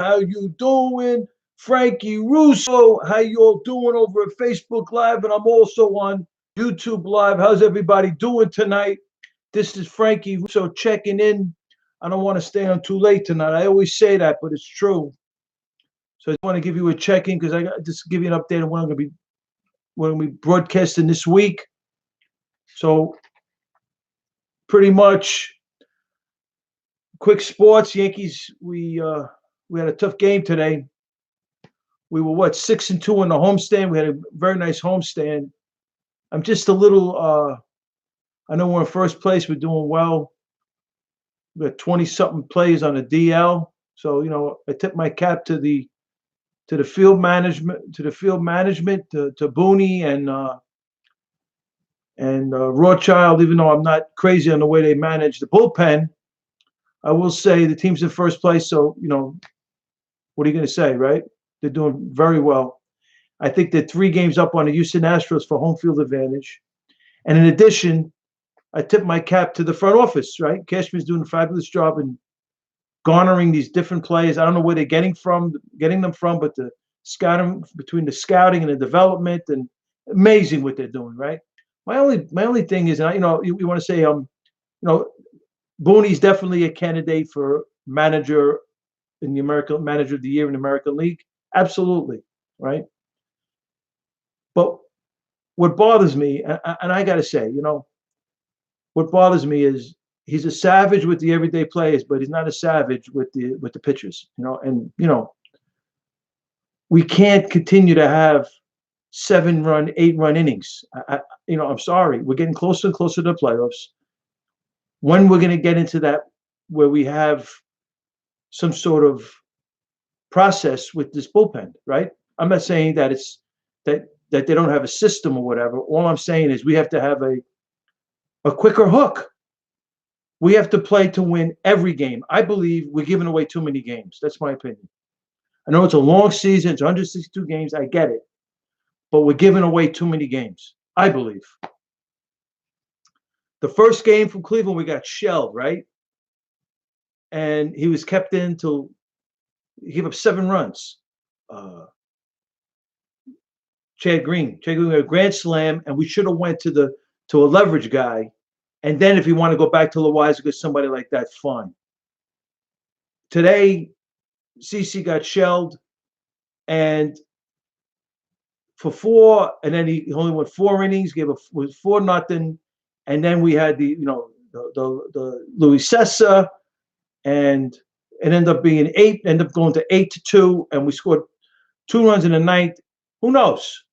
How you doing? Frankie Russo. How you all doing over at Facebook Live? And I'm also on YouTube Live. How's everybody doing tonight? This is Frankie Russo checking in. I don't want to stay on too late tonight. I always say that, but it's true. So I want to give you a check-in because I got just give you an update on what I'm going to be broadcasting this week. So pretty much quick sports. Yankees. We had a tough game today. We were 6-2 in the homestand. We had a very nice homestand. I'm just a little. I know we're in first place. We're doing well. We got 20-something plays on the DL. So I tip my cap to the field management, to Booney and Rothschild. Even though I'm not crazy on the way they manage the bullpen, I will say the team's in first place. So what are you going to say, right? They're doing very well. I think they're 3 games up on the Houston Astros for home field advantage. And in addition, I tip my cap to the front office, right? Cashman's doing a fabulous job in garnering these different players. I don't know where they're getting them from, but the scouting between the scouting and the development, and amazing what they're doing, right? My only thing is, and you want to say, Booney's definitely a candidate for manager in the American Manager of the Year in the American League. Absolutely, right? But what bothers me, and I got to say, what bothers me is he's a savage with the everyday players, but he's not a savage with the pitchers. And we can't continue to have 7-run, 8-run innings. I'm sorry, we're getting closer and closer to the playoffs. When we're going to get into that where we have some sort of process with this bullpen, right? I'm not saying that it's that they don't have a system or whatever. All I'm saying is we have to have a quicker hook. We have to play to win every game. I believe we're giving away too many games. That's my opinion. I know it's a long season. It's 162 games. I get it. But we're giving away too many games, I believe. The first game from Cleveland, we got shelled, right? And he was kept in till he gave up 7 runs. Chad Green had a grand slam, and we should have went to a leverage guy. And then if you want to go back to Loizaga, somebody like that, fine. Today, CC got shelled, and for 4, and then he only went 4 innings, was 4-0, and then we had the Luis Cessa, and it ended up being 8, ended up going to 8-2, and we scored 2 runs in the 9th. Who knows?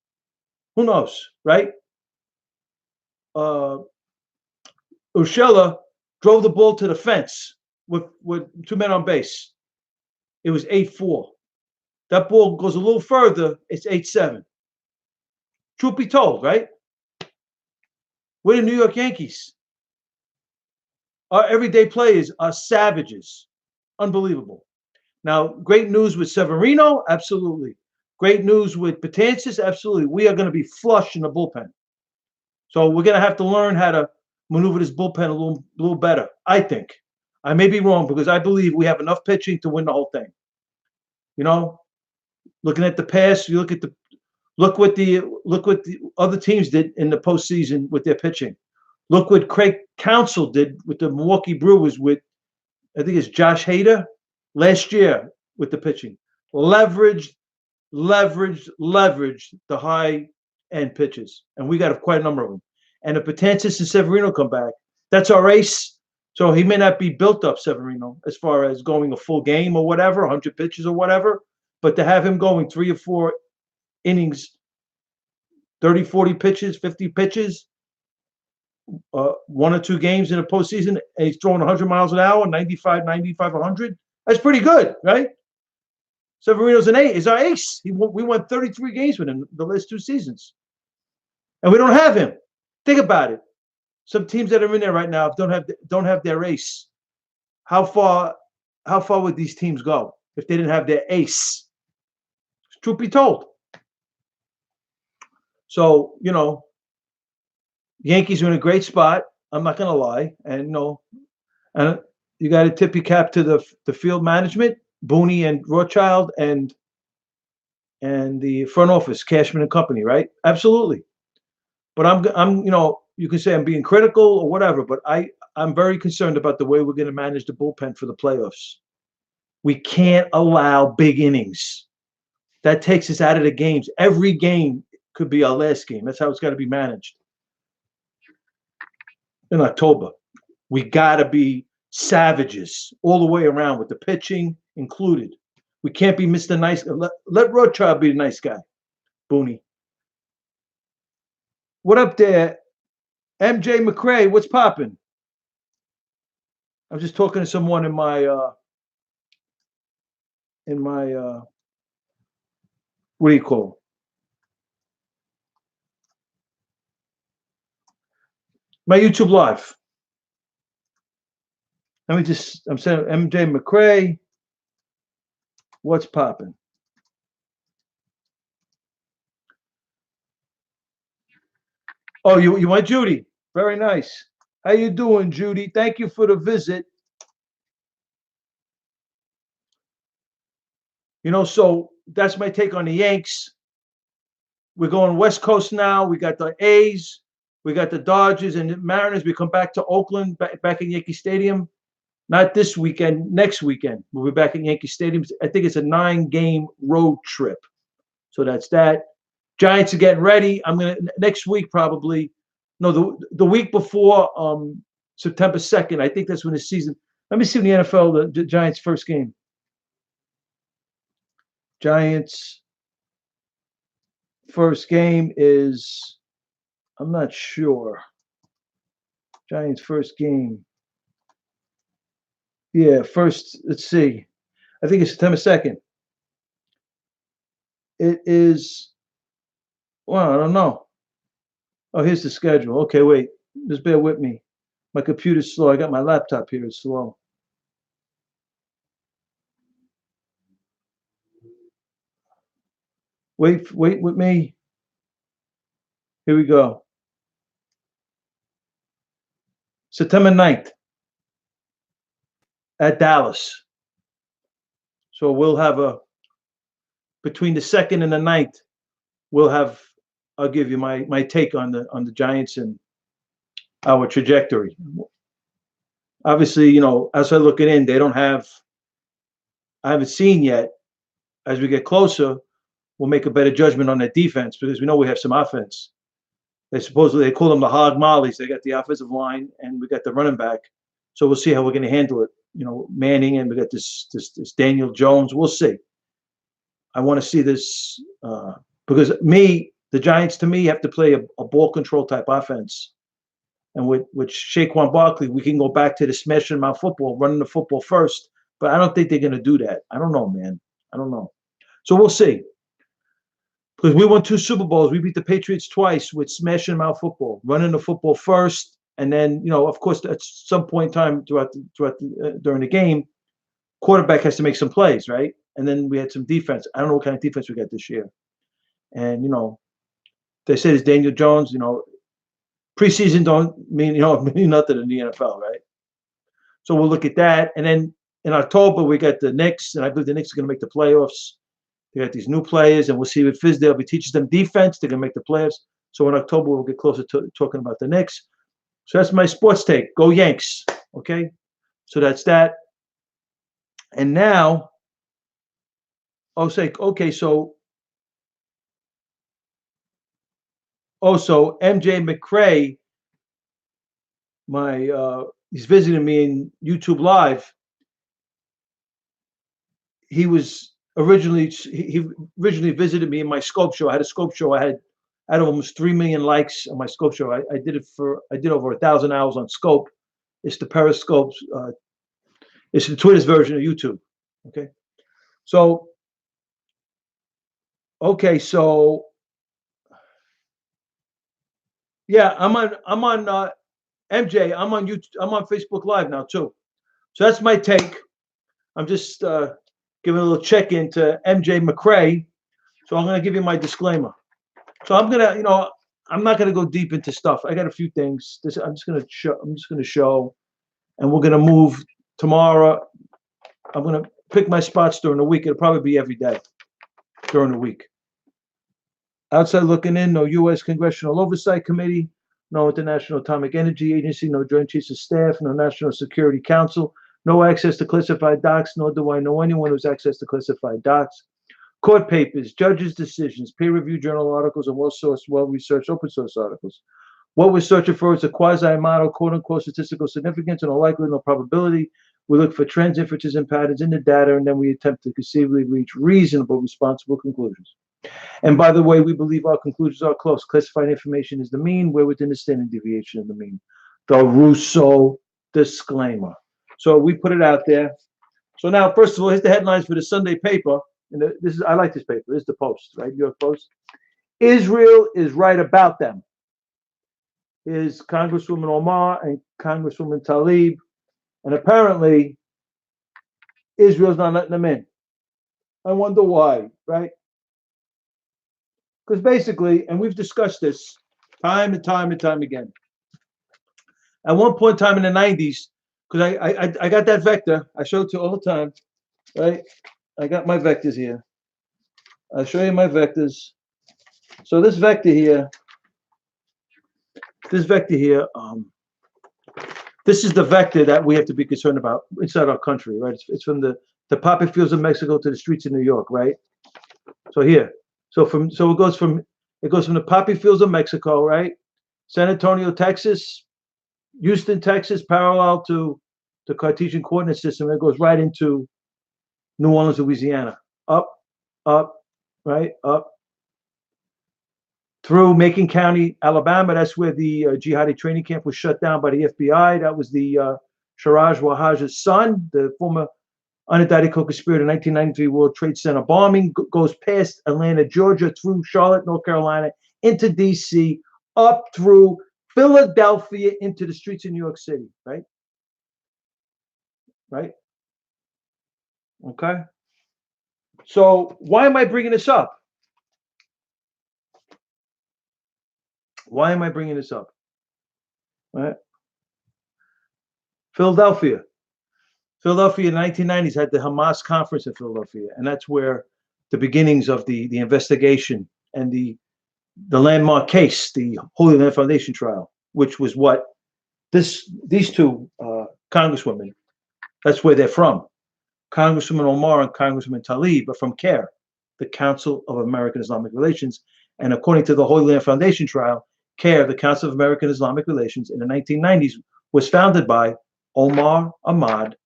Who knows, right? Urshela drove the ball to the fence with 2 men on base. It was 8-4. That ball goes a little further, it's 8-7. Truth be told, right? We're the New York Yankees. Our everyday players are savages. Unbelievable. Now, great news with Severino, absolutely. Great news with Betances, absolutely. We are going to be flush in the bullpen. So we're going to have to learn how to maneuver this bullpen a little better, I think. I may be wrong because I believe we have enough pitching to win the whole thing. Looking at the past, you look what the other teams did in the postseason with their pitching. Look what Craig Counsell did with the Milwaukee Brewers with, I think it's Josh Hader last year with the pitching. Leveraged the high-end pitches. And we got quite a number of them. And if Betances and Severino come back, that's our ace. So he may not be built up, Severino, as far as going a full game or whatever, 100 pitches or whatever. But to have him going 3 or 4 innings, 30, 40 pitches, 50 pitches, 1 or 2 games in a postseason, and he's throwing 100 miles an hour, 95, 100. That's pretty good, right? Severino's is our ace. We won 33 games with him the last 2 seasons. And we don't have him. Think about it. Some teams that are in there right now don't have their ace. How far would these teams go if they didn't have their ace? Truth be told. So, Yankees are in a great spot. I'm not going to lie. And, and you got to tip your cap to the field management. Booney and Rothschild and the front office, Cashman and Company, right? Absolutely. But I'm you can say I'm being critical or whatever, but I'm very concerned about the way we're going to manage the bullpen for the playoffs. We can't allow big innings. That takes us out of the games. Every game could be our last game. That's how it's got to be managed in October. We got to be savages all the way around with the pitching included. We can't be Mr. Nice. Let Rothschild be the nice guy, Booney. What up there, MJ McCray? What's popping? I'm just talking to someone in my what do you call my YouTube live. I'm saying MJ McCray. What's popping? Oh, you want Judy? Very nice. How you doing, Judy? Thank you for the visit. So that's my take on the Yanks. We're going West Coast now. We got the A's, we got the Dodgers and the Mariners. We come back to Oakland, back in Yankee Stadium. Not this weekend, next weekend. We'll be back in Yankee Stadium. I think it's a 9-game road trip. So that's that. Giants are getting ready. I'm gonna next week probably. No, the week before September 2nd. I think that's when the season. Let me see when the NFL the Giants' first game. Giants' first game is. I'm not sure. Giants' first game. Yeah, first. Let's see. I think it's September 2nd. It is. Well, I don't know. Oh, here's the schedule. Okay, wait. Just bear with me. My computer's slow. I got my laptop here. It's slow. Wait with me. Here we go. September 9th at Dallas. So we'll have between the 2nd and the 9th, I'll give you my take on the Giants and our trajectory. Obviously, as I look in, I haven't seen yet. As we get closer, we'll make a better judgment on their defense because we know we have some offense. They call them the hog mollies. They got the offensive line and we got the running back. So we'll see how we're going to handle it. Manning and we got this Daniel Jones. We'll see. I want to see this because the Giants to me have to play a ball control type offense. And with Saquon Barkley, we can go back to the smashing mouth football, running the football first. But I don't think they're going to do that. I don't know, man. I don't know. So we'll see. Because we won 2 Super Bowls. We beat the Patriots twice with smashing mouth football, running the football first. And then, of course, at some point in time during the game, quarterback has to make some plays, right? And then we had some defense. I don't know what kind of defense we got this year. And, they said it's Daniel Jones, preseason don't mean nothing in the NFL, right? So we'll look at that. And then in October, we got the Knicks, and I believe the Knicks are going to make the playoffs. They got these new players, and we'll see if Fizdale, if he teaches them defense, they're going to make the playoffs. So in October, we'll get closer to talking about the Knicks. So that's my sports take. Go Yanks, okay? So that's that. And now, so MJ McCray, he's visiting me in YouTube Live. He originally visited me in my scope show. I had a scope show. I had almost 3 million likes on my scope show. I did over 1,000 hours on scope. It's the Periscope. It's the Twitter's version of YouTube. Okay. So yeah, I'm on MJ. I'm on YouTube. I'm on Facebook Live now too. So that's my take. I'm just giving a little check in to MJ McCray. So I'm going to give you my disclaimer. So I'm not going to go deep into stuff. I got a few things. I'm just going to show, and we're going to move tomorrow. I'm going to pick my spots during the week. It'll probably be every day during the week. Outside looking in, no U.S. Congressional Oversight Committee, no International Atomic Energy Agency, no Joint Chiefs of Staff, no National Security Council, no access to classified docs, nor do I know anyone who's access to classified docs. Court papers, judges' decisions, peer-reviewed journal articles, and well-sourced, well-researched open-source articles. What we're searching for is a quasi-model, quote-unquote, statistical significance and a likelihood or probability. We look for trends, inferences, and patterns in the data, and then we attempt to conceivably reach reasonable, responsible conclusions. And by the way, we believe our conclusions are close. Classified information is the mean. We're within the standard deviation of the mean. The Russo disclaimer. So we put it out there. So now, first of all, here's the headlines for the Sunday paper. And this is, I like this paper. This is the Post, right? New York Post. Israel is right about them. Is Congresswoman Omar and Congresswoman Tlaib. And apparently, Israel's not letting them in. I wonder why, right? Because basically, and we've discussed this time and time and time again. At one point in time in the 90s, because I got that vector, I show it to you all the time, right? I got my vectors here. I'll show you my vectors. So this vector here, this is the vector that we have to be concerned about inside our country, right? It's from the poppy fields of Mexico to the streets of New York, right? So here. So it goes from the poppy fields of Mexico, right? San Antonio, Texas, Houston, Texas, parallel to the Cartesian coordinate system. It goes right into New Orleans, Louisiana. Up, right? Up. Through Macon County, Alabama. That's where the jihadi training camp was shut down by the FBI. That was the Sharaj Wahaj's son, the former unindicted co-conspirator in 1993 World Trade Center bombing, goes past Atlanta, Georgia, through Charlotte, North Carolina, into D.C., up through Philadelphia, into the streets of New York City, right? Right? Okay. So why am I bringing this up? Why am I bringing this up? Right? Philadelphia in the 1990s had the Hamas conference in Philadelphia, and that's where the beginnings of the investigation and the landmark case, the Holy Land Foundation trial, which was what these two congresswomen, that's where they're from. Congresswoman Omar and Congresswoman Tlaib are from CAIR, the Council of American Islamic Relations. And according to the Holy Land Foundation trial, CAIR, the Council of American Islamic Relations, in the 1990s was founded by Omar Ahmad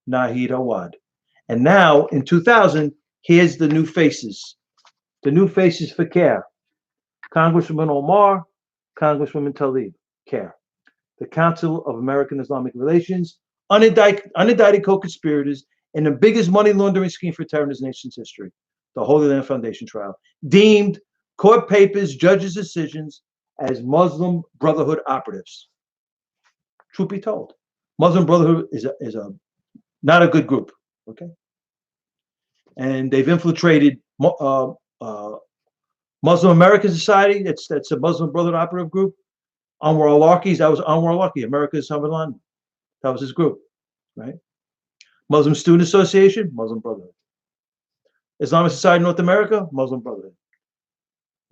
Nahid Awad. And now, in 2000, here's the new faces. The new faces for CAIR. Congresswoman Omar, Congresswoman Tlaib, CAIR. The Council of American Islamic Relations, unindicted co-conspirators in the biggest money laundering scheme for terror in this nation's history, the Holy Land Foundation trial, deemed court papers, judges' decisions as Muslim Brotherhood operatives. Truth be told, Muslim Brotherhood is a not a good group, okay? And they've infiltrated Muslim American Society. That's a Muslim Brotherhood operative group. Anwar al-Awlaki, that was Anwar al-Awlaki, America's Hamadan. That was his group, right? Muslim Student Association, Muslim Brotherhood. Islamic Society North America, Muslim Brotherhood.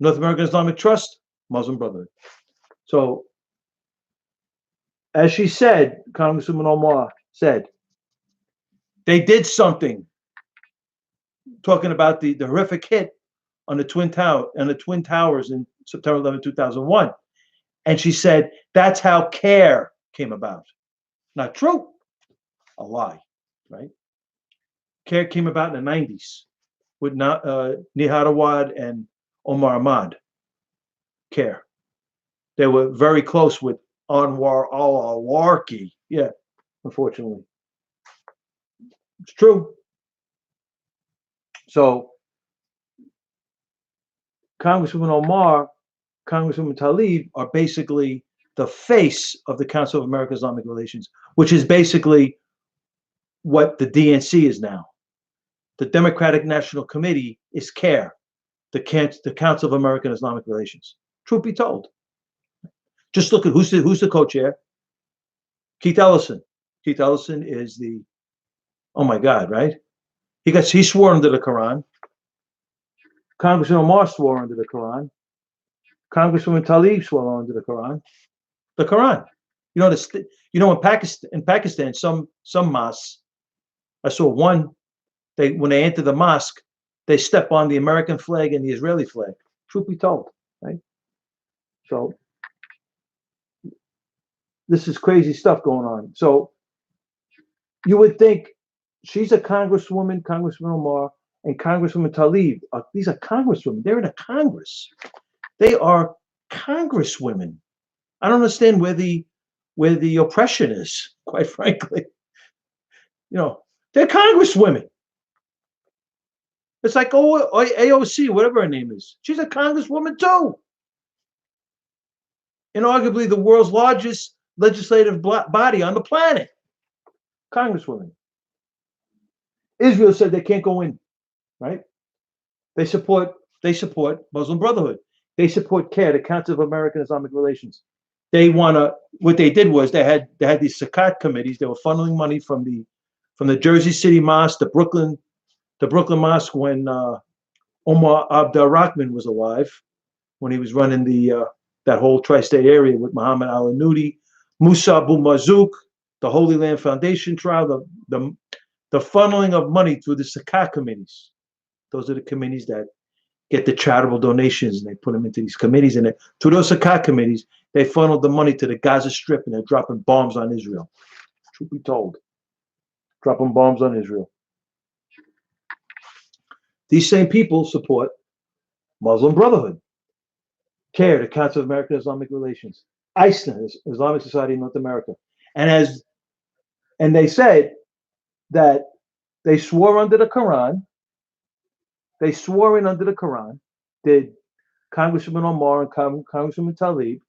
North American Islamic Trust, Muslim Brotherhood. So, as she said, Congresswoman Omar said, they did something, talking about the horrific hit on the Twin Towers in September 11, 2001. And she said, that's how CAIR came about. Not true. A lie, right? CAIR came about in the 90s with Nihad Awad and Omar Ahmad. CAIR. They were very close with Anwar al-Awlaki. Yeah, unfortunately. It's true. So, Congresswoman Omar, Congresswoman Tlaib are basically the face of the Council of American Islamic Relations, which is basically what the DNC is now. The Democratic National Committee is CAIR, the Council of American Islamic Relations. Truth be told. Just look at who's the co-chair. Keith Ellison. Keith Ellison is the, oh my God, right? He swore under the Quran. Congressman Omar swore under the Quran. Congresswoman Tlaib swore under the Quran. The Quran. You know in Pakistan, some mosques. I saw one. When they enter the mosque, they step on the American flag and the Israeli flag. Truth be told, right? So this is crazy stuff going on. So you would think she's a congresswoman, Congressman Omar, and Congresswoman Tlaib. These are congresswomen. They're in a Congress. They are congresswomen. I don't understand where the oppression is, quite frankly. They're congresswomen. It's like AOC, whatever her name is. She's a congresswoman too. And arguably the world's largest legislative body on the planet. Congresswoman. Israel said they can't go in, right? They support Muslim Brotherhood. They support CARE, the Council of American Islamic Relations. What they did was they had these zakat committees. They were funneling money from the Jersey City Mosque, the Brooklyn Mosque when Omar Abdul-Rahman was alive, when he was running that whole tri-state area with Muhammad al-Nudi, Musa Abu Marzouk, the Holy Land Foundation trial, the funneling of money through the zakat committees. Those are the committees that get the charitable donations, and they put them into these committees. And through those zakat committees, they funneled the money to the Gaza Strip, and they're dropping bombs on Israel. Truth be told, dropping bombs on Israel. These same people support Muslim Brotherhood, CARE, the Council of American Islamic Relations, Iceland, Islamic Society in North America. And they said that they swore under the Quran. They swore in under the Quran, did Congressman Omar and Congresswoman Tlaib.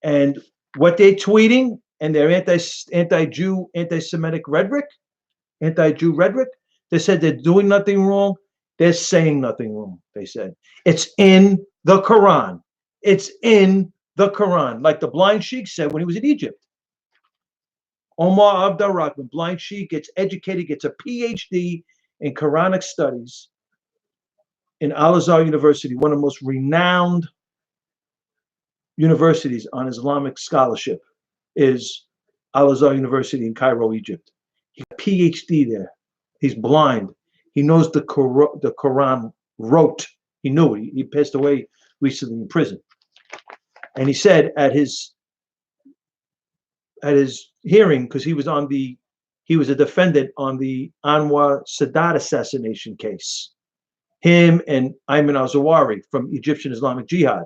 And what they're tweeting and their anti-Jew, anti-Semitic rhetoric, anti-Jew rhetoric, they said they're doing nothing wrong. They're saying nothing wrong, they said. It's in the Quran. It's in the Quran. Like the blind sheikh said when he was in Egypt. Omar Abdul-Rahman, blind sheikh, gets educated, gets a PhD in Quranic studies in Al-Azhar University, one of the most renowned universities on Islamic scholarship is Al-Azhar University in Cairo, Egypt. He got a PhD there. He's blind. He knows the Quran wrote. He knew it. He passed away recently in prison. And he said at his hearing, because he was a defendant on the Anwar Sadat assassination case. Him and Ayman al-Zawahiri from Egyptian Islamic Jihad.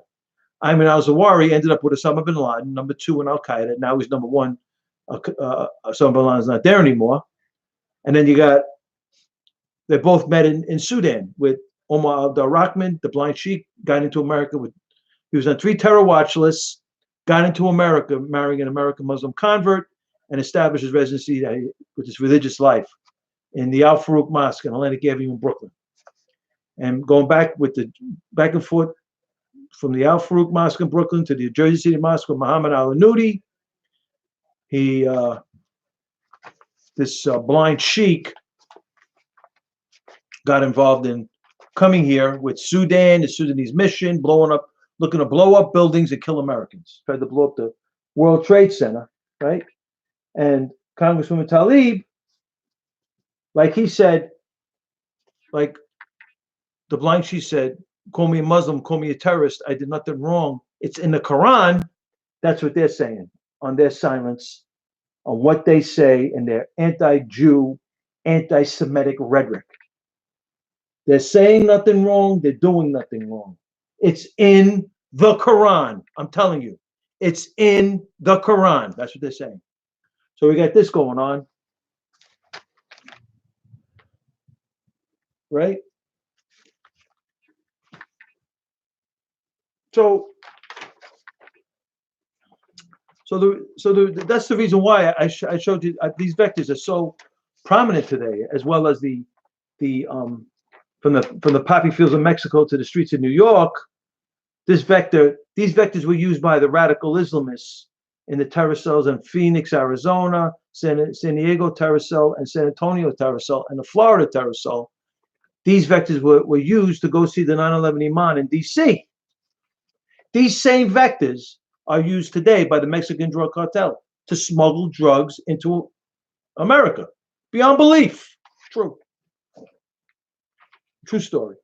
Ayman al-Zawahiri ended up with Osama bin Laden, number 2 in Al-Qaeda. Now he's number 1. Osama bin Laden's not there anymore. And then they both met in Sudan with Omar Abdul-Rahman, the blind sheikh, got into America he was on 3 terror watch lists, got into America, marrying an American Muslim convert, and established his residency with his religious life in the Al Farouk Mosque on Atlantic Avenue in Brooklyn. And going back and forth from the Al Farouk Mosque in Brooklyn to the Jersey City Mosque with Muhammad al-Nudi, this blind sheikh got involved in coming here with Sudan, the Sudanese mission, looking to blow up buildings and kill Americans. Tried to blow up the World Trade Center, right? And Congresswoman Tlaib, like he said, like the blind sheikh said, call me a Muslim, call me a terrorist. I did nothing wrong. It's in the Quran. That's what they're saying on their silence, on what they say in their anti-Jew, anti-Semitic rhetoric. They're saying nothing wrong. They're doing nothing wrong. It's in the Quran. I'm telling you, it's in the Quran. That's what they're saying. So we got this going on, right? So that's the reason why I showed you these vectors are so prominent today, as well as the from the poppy fields of Mexico to the streets of New York. These vectors were used by the radical Islamists in the terror cells in Phoenix, Arizona, San Diego Terracell, and San Antonio Terracell, and the Florida Terracell. These vectors were used to go see the 9/11 Imam in D.C. These same vectors are used today by the Mexican drug cartel to smuggle drugs into America. Beyond belief. True. True story.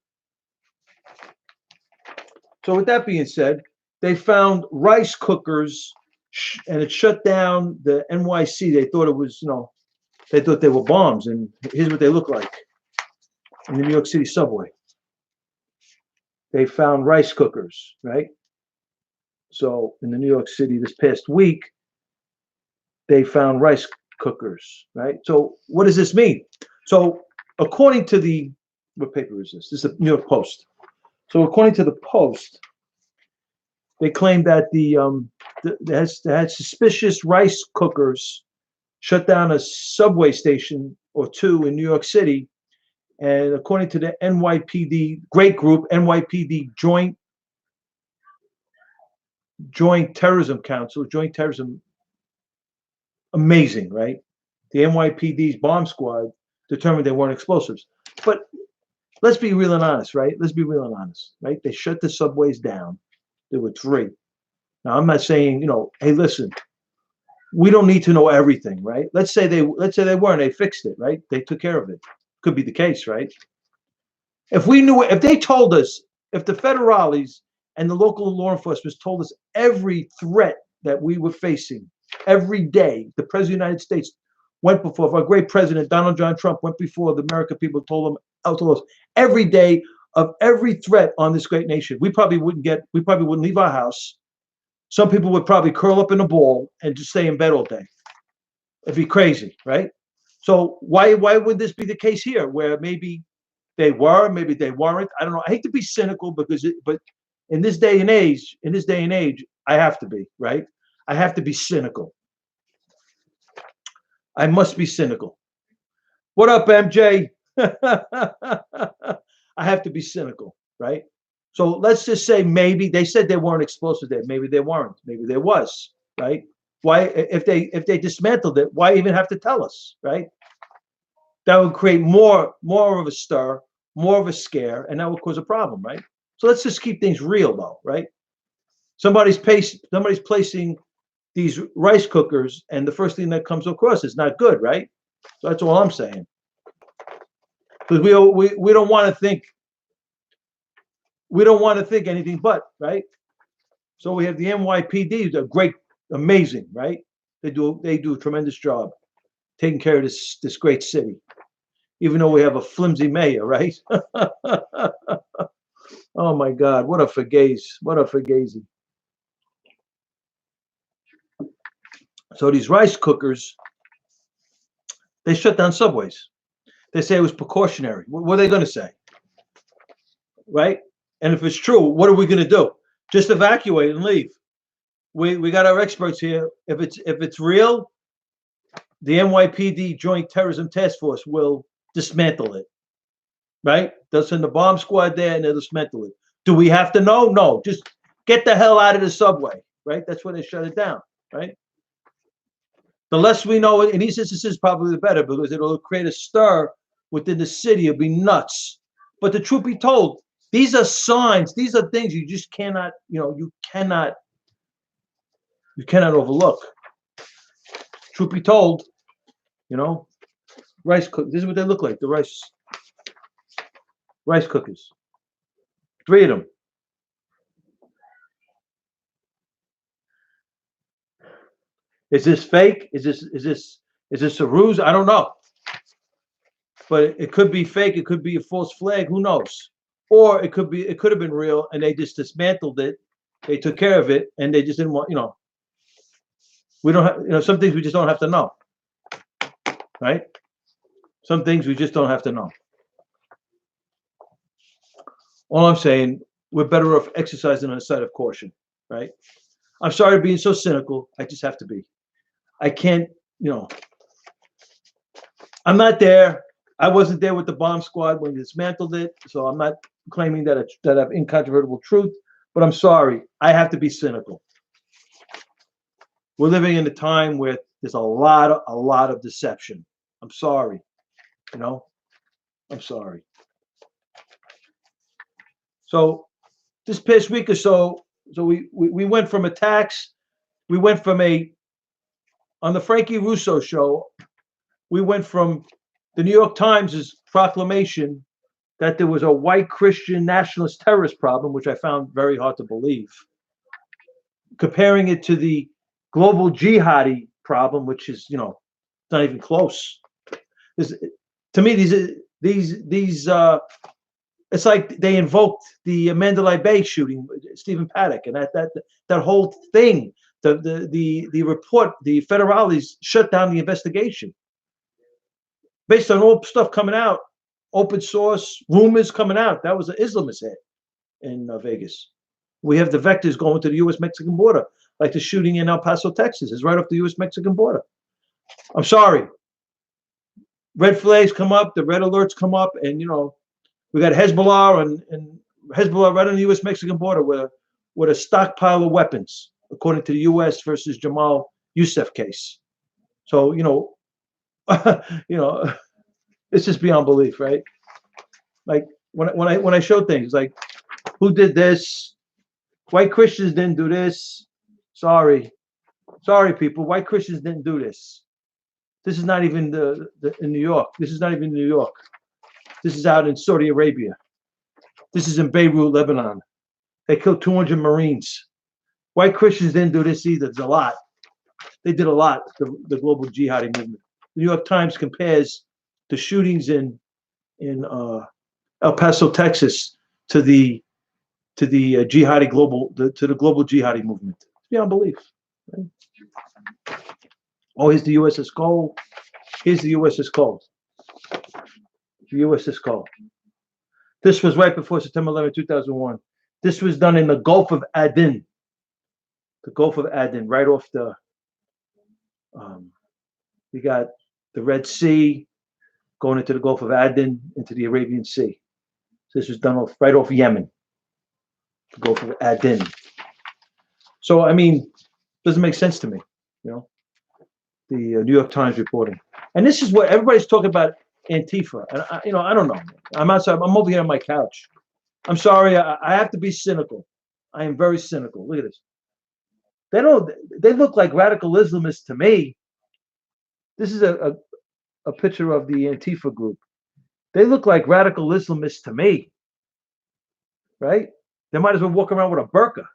So with that being said, they found rice cookers, and it shut down the NYC. They thought it was, they thought they were bombs, and here's what they look like in the New York City subway. They found rice cookers, right? So in the New York City this past week, they found rice cookers, right? So what does this mean? So according to what paper is this? This is the New York Post. So according to the Post, they claim that they had suspicious rice cookers shut down a subway station or two in New York City. And according to the NYPD, great group, NYPD Joint Terrorism Council, Joint Terrorism, amazing, right? The NYPD's bomb squad determined they weren't explosives. But let's be real and honest, right? Let's be real and honest, right? They shut the subways down. There were 3. Now, I'm not saying, hey, listen, we don't need to know everything, right? Let's say they weren't. They fixed it, right? They took care of it. Could be the case, right? If they told us, if the federales and the local law enforcement told us every threat that we were facing every day, the President of the United States went before, our great President, Donald John Trump, went before the American people, told us every day of every threat on this great nation. We probably wouldn't leave our house. Some people would probably curl up in a ball and just stay in bed all day. It'd be crazy, right? So why would this be the case here, where maybe they were, maybe they weren't? I don't know. I hate to be cynical but in this day and age, I have to be, right? I have to be cynical. I must be cynical. What up, MJ? I have to be cynical, right? So let's just say maybe they said they weren't explosive there. Maybe they weren't. Maybe there was, right? Why, if they dismantled it, why even have to tell us, right? That would create more of a stir, more of a scare, and that would cause a problem, right? So let's just keep things real, though, right? Somebody's placing these rice cookers, and the first thing that comes across is not good, right? So that's all I'm saying. Because we don't want to think. We don't want to think anything but, right? So we have the NYPD, they're great, amazing, right? They do a tremendous job taking care of this great city, even though we have a flimsy mayor, right? Oh my God, what a fugazi, what a fugazi. So these rice cookers, they shut down subways. They say it was precautionary. What are they going to say, right? And if it's true, what are we going to do? Just evacuate and leave. We got our experts here. If it's real, the NYPD Joint Terrorism Task Force will dismantle it, right? They'll send the bomb squad there and they'll dismantle it. Do we have to know? No, just get the hell out of the subway, right? That's when they shut it down, right? The less we know in these instances, probably the better, because it'll create a stir within the city. It'll be nuts. But the truth be told, these are signs. These are things you just cannot, you cannot overlook. Truth be told, rice cookers. This is what they look like. The rice cookers. 3 of them. Is this fake? Is this a ruse? I don't know. But it could be fake. It could be a false flag. Who knows? Or it could have been real, and they just dismantled it. They took care of it, and they just didn't want. We don't have. Some things we just don't have to know. Right? Some things we just don't have to know. All I'm saying, we're better off exercising on the side of caution. Right? I'm sorry being so cynical. I just have to be. I can't. I'm not there. I wasn't there with the bomb squad when we dismantled it, so I'm not claiming that I have incontrovertible truth, but I'm sorry. I have to be cynical. We're living in a time with There's a lot of deception. I'm sorry, you know. I'm sorry. So this past week or so, we went from attacks. We went from on the Frankie Russo show. We went from the New York Times' proclamation that there was a white Christian nationalist terrorist problem, which I found very hard to believe, comparing it to the global jihadi problem, which is, not even close. To me, these it's like they invoked the Mandalay Bay shooting, Stephen Paddock, and that whole thing. The report, the federales shut down the investigation based on all stuff coming out, open source rumors coming out. That was an Islamist hit in Vegas. We have the vectors going to the U.S.-Mexican border, like the shooting in El Paso, Texas, is right off the U.S.-Mexican border. I'm sorry. Red flags come up, the red alerts come up, and we got Hezbollah and Hezbollah right on the U.S.-Mexican border with a stockpile of weapons, according to the U.S. versus Jamal Youssef case. So it's just beyond belief, right? Like when I show things like, who did this? White Christians didn't do this. Sorry, people. White Christians didn't do this. This is not even in New York. This is not even New York. This is out in Saudi Arabia. This is in Beirut, Lebanon. They killed 200 Marines. White Christians didn't do this either. There's a lot. They did a lot. The global jihadi movement. The New York Times compares the shootings in El Paso, Texas, to the jihadi global to the global jihadi movement. It's beyond belief. Right? Oh, here's the USS Cole. Here's the USS Cole. The USS Cole. This was right before September 11, 2001. This was done in the Gulf of Aden. The Gulf of Aden, right off the. We got the Red Sea going into the Gulf of Aden, into the Arabian Sea. So this was done right off Yemen. The Gulf of Aden. So I mean, doesn't make sense to me, the New York Times reporting. And this is what everybody's talking about, Antifa. And I don't know. I'm outside. I'm over here on my couch. I'm sorry. I have to be cynical. I am very cynical. Look at this. They look like radical Islamists to me. This is a picture of the Antifa group. They look like radical Islamists to me. Right? They might as well walk around with a burqa.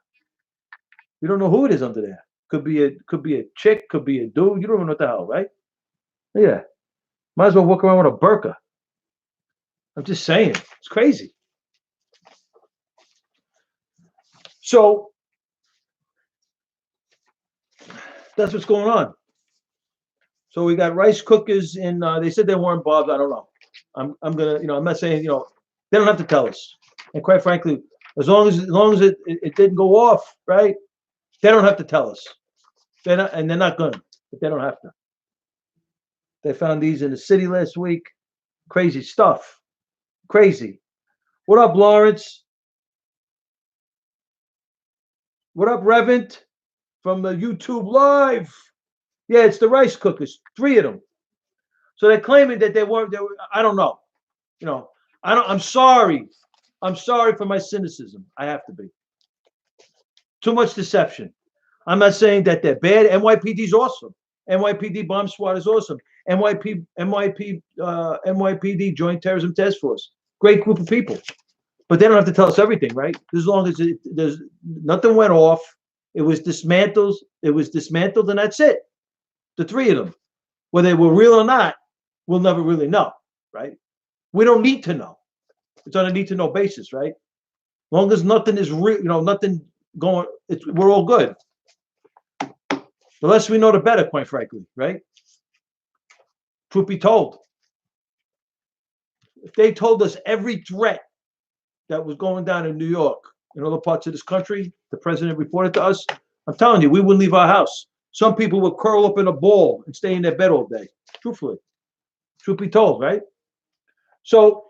You don't know who it is under there. Could be a chick, could be a dude. You don't even know what the hell, right? Yeah. Might as well walk around with a burqa. I'm just saying. It's crazy. So that's what's going on. So we got rice cookers in. They said they weren't involved. I don't know. I'm gonna. I'm not saying. They don't have to tell us. And quite frankly, as long as it didn't go off, right? They don't have to tell us. They're not gonna. But they don't have to. They found these in the city last week. Crazy stuff. Crazy. What up, Lawrence? What up, Revent? From the YouTube Live. Yeah, it's the rice cookers. 3 of them. So they're claiming that they weren't. I don't know. I'm sorry. I'm sorry for my cynicism. I have to be. Too much deception. I'm not saying that they're bad. NYPD is awesome. NYPD bomb squad is awesome. NYPD Joint Terrorism Task Force. Great group of people. But they don't have to tell us everything, right? As long as there's nothing went off, it was dismantled. And that's it. The 3 of them, whether they were real or not, we'll never really know, right? We don't need to know. It's on a need to know basis, right? As long as nothing is real, nothing going, we're all good. The less we know, the better, quite frankly, right? Truth be told, if they told us every threat that was going down in New York and other parts of this country, the president reported to us, I'm telling you, we wouldn't leave our house. Some people would curl up in a ball and stay in their bed all day. Truthfully. Truth be told, right? So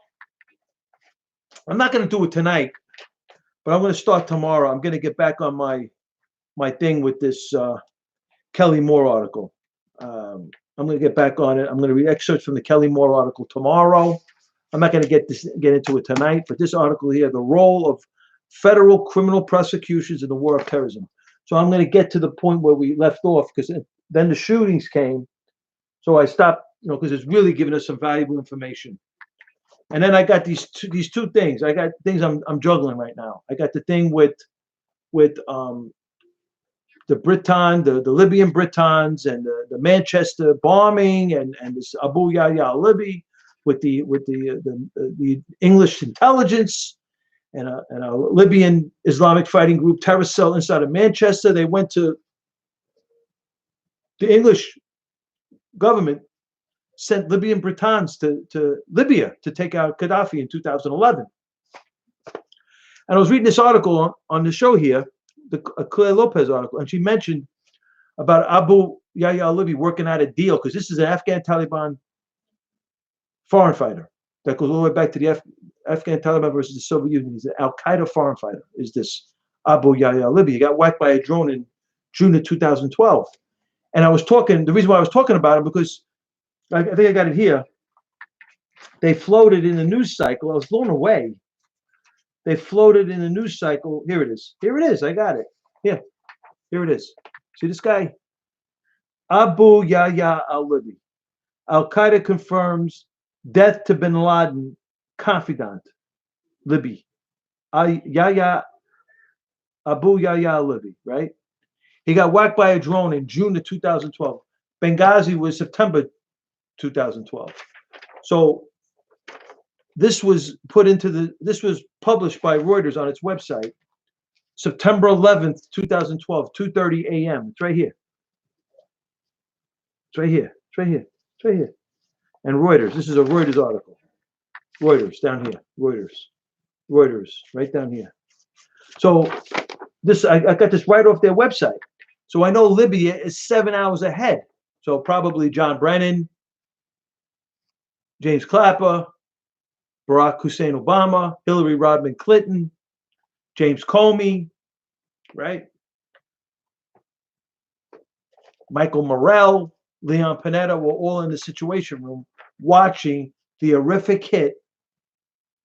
I'm not going to do it tonight, but I'm going to start tomorrow. I'm going to get back on my thing with this Kelly Moore article. I'm going to get back on it. I'm going to read excerpts from the Kelly Moore article tomorrow. I'm not going to get into it tonight, but this article here, the role of federal criminal prosecutions in the war of terrorism. So I'm going to get to the point where we left off, because then the shootings came. So I stopped, because it's really giving us some valuable information. And then I got these two things. I got things I'm juggling right now. I got the thing with the Libyan Britons, and the Manchester bombing, and this Abu Yahya al-Libi with the English intelligence, and a Libyan Islamic fighting group terrorist cell inside of Manchester. They went to the English government, sent Libyan Britons to Libya to take out Gaddafi in 2011. And I was reading this article on the show here, the Claire Lopez article, and she mentioned about Abu Yahya al-Libi working out a deal, because this is an Afghan Taliban foreign fighter that goes all the way back to the Afghan Taliban versus the Soviet Union. He's an Al-Qaeda foreign fighter, is this Abu Yahya al-Libi. He got whacked by a drone in June of 2012. And the reason why I was talking about him, because I think I got it here. They floated in the news cycle. I was blown away. They floated in the news cycle. Here it is. Here it is. I got it. Here it is. See this guy? Abu Yahya al-Libi. Al-Qaeda confirms death to bin Laden confidant. Libi. Abu Yahya al-Libi, right? He got whacked by a drone in June of 2012. Benghazi was September 2012. So this was published by Reuters on its website, September 11th, 2012, 2:30 a.m. It's right here. It's right here. It's right here. It's right here. And Reuters. This is a Reuters article. Reuters down here. Reuters right down here. So I got this right off their website. So I know Libya is 7 hours ahead. So probably John Brennan, James Clapper, Barack Hussein Obama, Hillary Rodham Clinton, James Comey, right? Michael Morrell, Leon Panetta were all in the Situation Room watching the horrific hit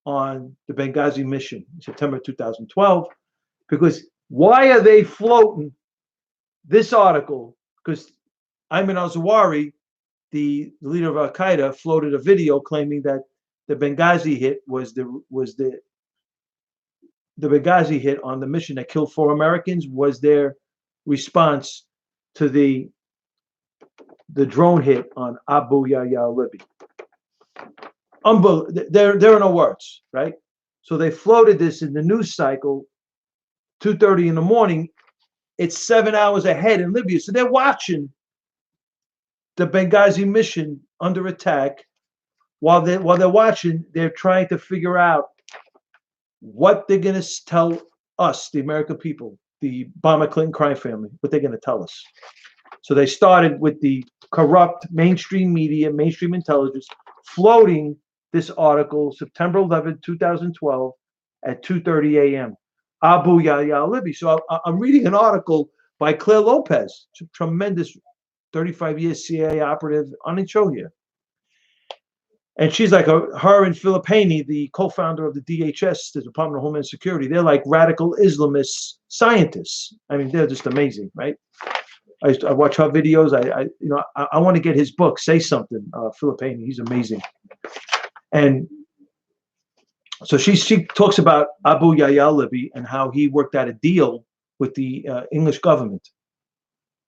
on the Benghazi mission in September 2012. Because why are they floating this article? Because Ayman al-Zawahiri, the leader of Al-Qaeda, floated a video claiming that the Benghazi hit was the Benghazi hit on the mission that killed 4 Americans was their response to the drone hit on Abu Yahya al-Libi. There are no words, right? So they floated this in the news cycle, 2:30 in the morning. It's 7 hours ahead in Libya, so they're watching the Benghazi mission under attack. While they're watching, they're trying to figure out what they're going to tell us, the American people, the Obama Clinton crime family, what they're going to tell us. So they started with the corrupt mainstream media, mainstream intelligence, floating this article, September 11, 2012, at 2:30 a.m. Abu Yahya al-Libi. So I'm reading an article by Claire Lopez, tremendous 35-year CIA operative on the show here. And she's like, her and Philip Haney, the co-founder of the DHS, the Department of Homeland Security, they're like radical Islamist scientists. I mean, they're just amazing, right? I watch her videos. I want to get his book, Say Something, Philip Haney. He's amazing. And so she talks about Abu Yahya al-Libi and how he worked out a deal with the English government.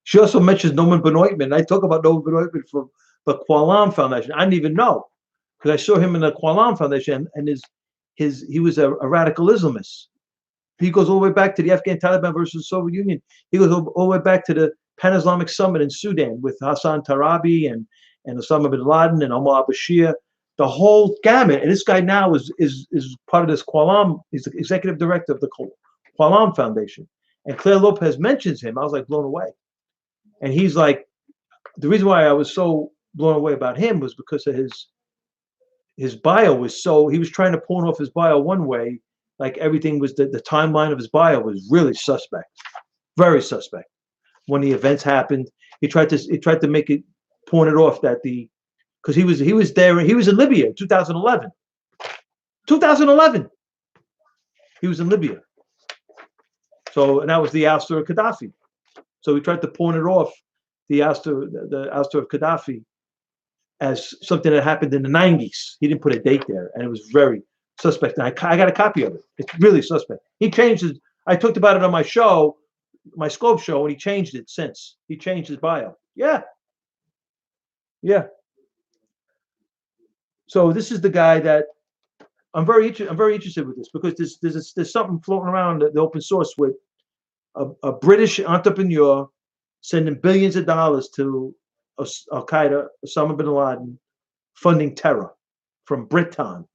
She also mentions Noman Ben Oitman. I talk about Noman Ben Oitman from the Qualam Foundation. I didn't even know, because I saw him in the Qualam Foundation, and he was a radical Islamist. He goes all the way back to the Afghan Taliban versus the Soviet Union. He goes all the way back to the Pan-Islamic Summit in Sudan with Hassan Tarabi and Osama bin Laden and Omar al-Bashir, the whole gamut. And this guy now is part of this Qualam. He's the executive director of the Qualam Foundation. And Claire Lopez mentions him. I was like blown away. And he's like, the reason why I was so blown away about him was because of his bio was so, he was trying to pawn off his bio one way, like everything was, the timeline of his bio was really suspect, very suspect. When the events happened, he tried to make it pawn it off that because he was there, he was in Libya in 2011. 2011, he was in Libya. So, and that was the ouster of Gaddafi. So he tried to pawn it off, the ouster of Gaddafi, as something that happened in the 90s. He didn't put a date there, and it was very suspect. And I got a copy of it. It's really suspect. He changed his. I talked about it on my show, my Scope show, and he changed it since. He changed his bio. Yeah, yeah. So this is the guy that I'm very interested with this, because there's something floating around the open source with a British entrepreneur sending billions of dollars to Al Qaeda, Osama bin Laden, funding terror from Britain.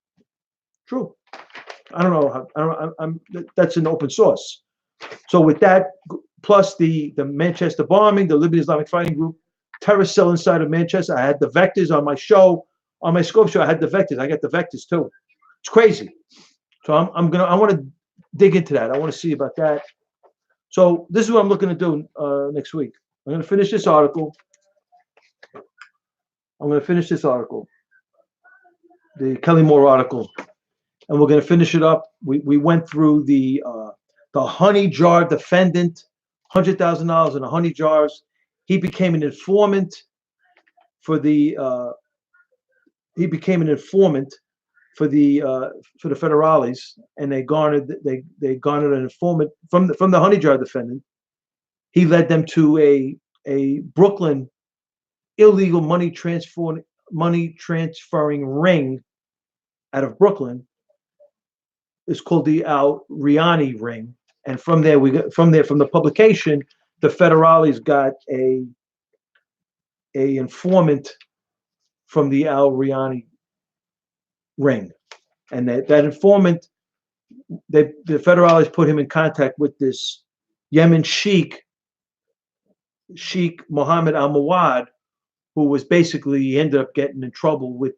True. I don't know. I'm that's an open source. So with that, plus the Manchester bombing, the Libyan Islamic Fighting Group, terrorist cell inside of Manchester. I had the vectors on my show, on my Scope show. I had the vectors. I got the vectors too. It's crazy. So I want to dig into that. I want to see about that. So this is what I'm looking to do next week. I'm going to finish this article. The Kelly Moore article, and we're going to finish it up. We went through the honey jar defendant, $100,000 in the honey jars. He became an informant for the federales, and they garnered an informant from the honey jar defendant. He led them to a Brooklyn illegal money transferring ring out of Brooklyn. It's called the Al Riani ring, and from the publication, the federales got a informant from the Al Riani ring, and that informant, the federales put him in contact with this Yemen Sheikh Mohammed Al Mawad, who was basically, he ended up getting in trouble with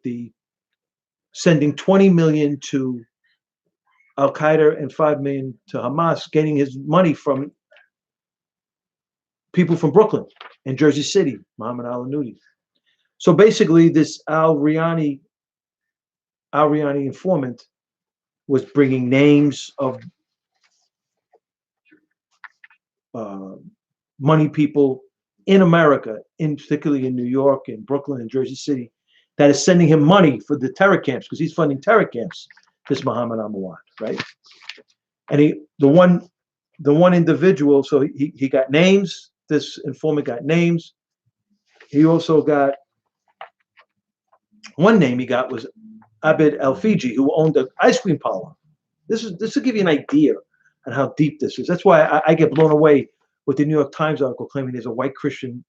sending 20 million to Al Qaeda and 5 million to Hamas, getting his money from people from Brooklyn and Jersey City, Muhammad Al Anudi. So basically, this Al Riani informant was bringing names of money people in America, particularly in New York and Brooklyn and Jersey City, that is sending him money for the terror camps, because he's funding terror camps, this Muhammad Al Mawad, right? And the one individual, so he got names. This informant got names. He also got, one name he got was Abid Al-Fiji, who owned an ice cream parlor. This will give you an idea on how deep this is. That's why I get blown away with the New York Times article claiming there's a white Christian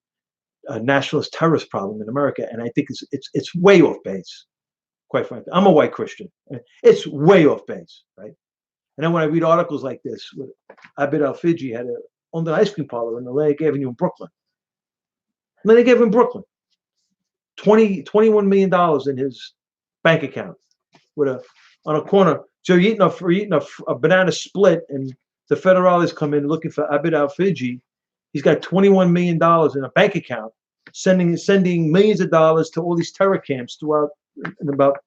nationalist terrorist problem in America, and I think it's way off base. Quite frankly, I'm a white Christian. It's way off base, right? And then when I read articles like this, Abid Al-Fiji owned an ice cream parlor in Atlantic Avenue in Brooklyn. And then they gave him Brooklyn $21 million in his bank account on a corner. So you're eating a banana split, and the federales come in looking for Abid Al-Fiji. He's got $21 million in a bank account, sending millions of dollars to all these terror camps throughout, in about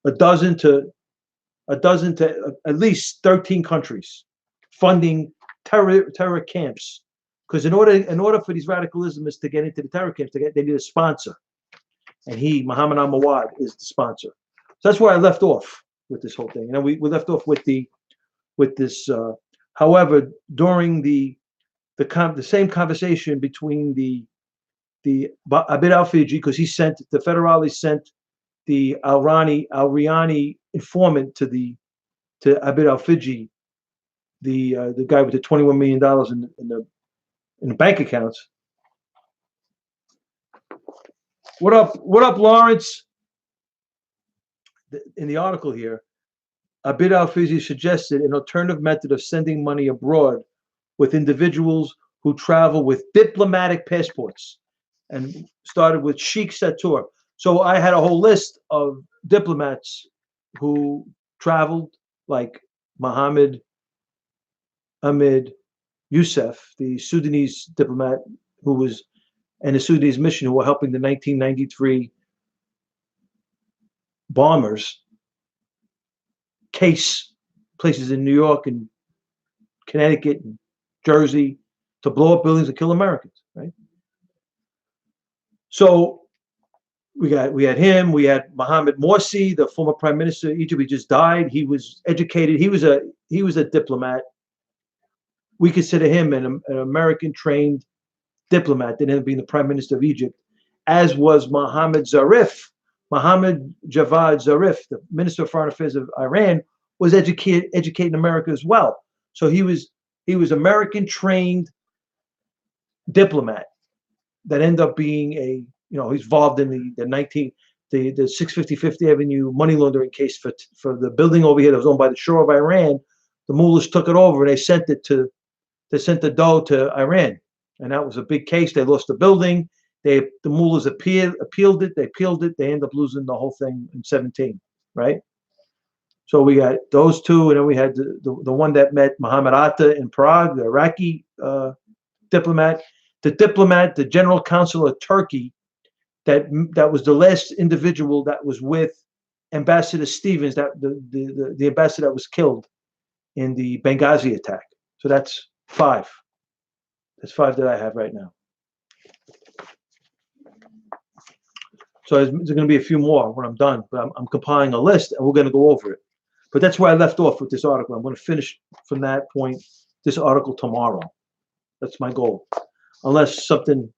a dozen to at least 13 countries, funding terror camps. Because in order for these radical Islamists to get into the terror camps, they need a sponsor, and Muhammad Al Mawad, is the sponsor. So that's where I left off with this whole thing. And then we left off with this. However, during the same conversation between the Abid Al-Fiji, because the federales sent the Al Riani informant to Abid Al-Fiji, the guy with the $21 million in the bank accounts. What up, Lawrence? In the article here, Abid Al-Fiji suggested an alternative method of sending money abroad with individuals who travel with diplomatic passports, and started with Sheikh Satur. So I had a whole list of diplomats who traveled, like Mohammed Ahmed Youssef, the Sudanese diplomat who was and the Sudanese mission who were helping the 1993 bombers case places in New York and Connecticut and Jersey to blow up buildings and kill Americans, right? So we had him. We had Mohammed Morsi, the former prime minister of Egypt. He just died. He was educated. He was a diplomat. We consider him an American trained diplomat that ended up being the prime minister of Egypt, as was Mohammed Javad Zarif, the minister of foreign affairs of Iran, was educated in America as well. So he was American trained diplomat that ended up being he's involved in the 650 Fifth Avenue money laundering case for the building over here that was owned by the Shah of Iran. The mullahs took it over and they sent the dough to Iran, and that was a big case. They lost the building. The mullahs appealed it. They appealed it. They ended up losing the whole thing in 17, right? So we got those two, and then we had the one that met Mohammed Atta in Prague, the Iraqi diplomat. The general counsel of Turkey, that was the last individual that was with Ambassador Stevens, that the ambassador that was killed in the Benghazi attack. So that's 5. That's 5 that I have right now. So there's going to be a few more when I'm done, but I'm compiling a list and we're going to go over it. But that's where I left off with this article. I'm going to finish from that point this article tomorrow. That's my goal. Unless something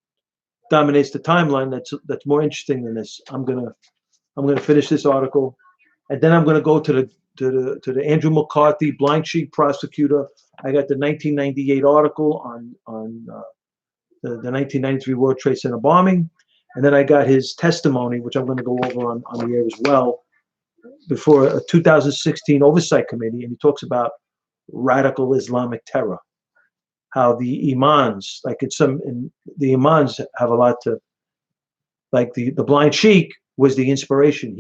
dominates the timeline that's more interesting than this, I'm gonna finish this article, and then I'm gonna go to the Andrew McCarthy blind sheet prosecutor. I got the 1998 article on the 1993 World Trade Center bombing, and then I got his testimony, which I'm going to go over on the air as well, before a 2016 oversight committee, and he talks about radical Islamic terror. How the imams, the imams have a lot to, like the blind sheikh was the inspiration.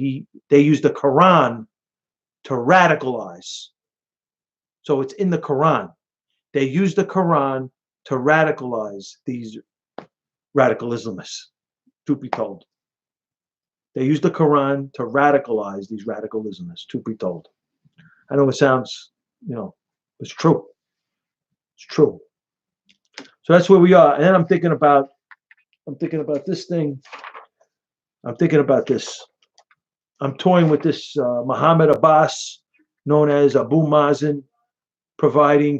They used the Quran to radicalize. So it's in the Quran. They use the Quran to radicalize these radical Islamists, truth be told. They use the Quran to radicalize these radical Islamists, truth be told. I know it sounds, it's true. It's true. So that's where we are. And then I'm thinking about this thing. I'm thinking about this. I'm toying with this Mohammed Abbas, known as Abu Mazen, providing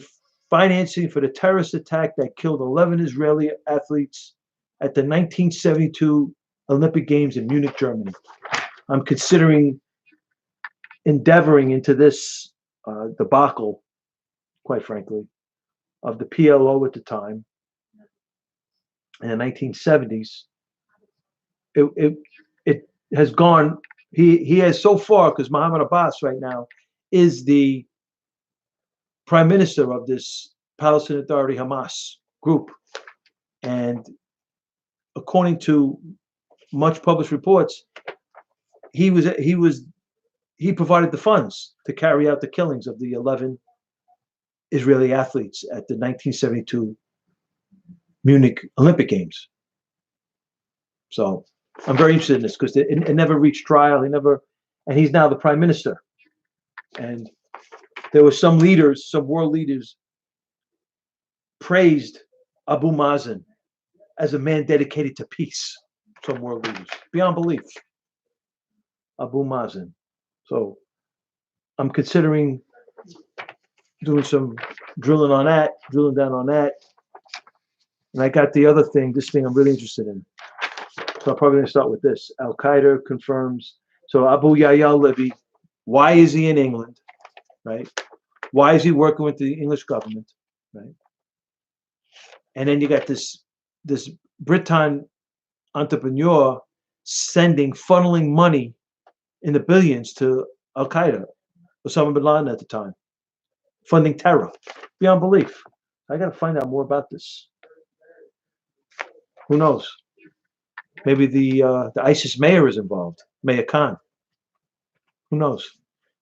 financing for the terrorist attack that killed 11 Israeli athletes at the 1972 Olympic Games in Munich, Germany. I'm considering endeavoring into this debacle, quite frankly, of the PLO at the time. In the 1970s, it has gone. He has so far, because Mohammed Abbas right now is the prime minister of this Palestinian Authority Hamas group, and according to much published reports, he provided the funds to carry out the killings of the 11 Israeli athletes at the 1972 Munich Olympic Games. So I'm very interested in this because it never reached trial. And he's now the prime minister. And there were some world leaders, praised Abu Mazen as a man dedicated to peace. Some world leaders, beyond belief. Abu Mazen. So I'm considering doing some drilling down on that. And I got the other thing, this thing I'm really interested in. So I'm probably going to start with this. Al-Qaeda confirms. So Abu Yahya al-Libi, why is he in England, right? Why is he working with the English government, right? And then you got this Briton entrepreneur funneling money in the billions to Al-Qaeda, Osama bin Laden at the time, funding terror, beyond belief. I got to find out more about this. Who knows? Maybe the ISIS mayor is involved, Mayor Khan. Who knows?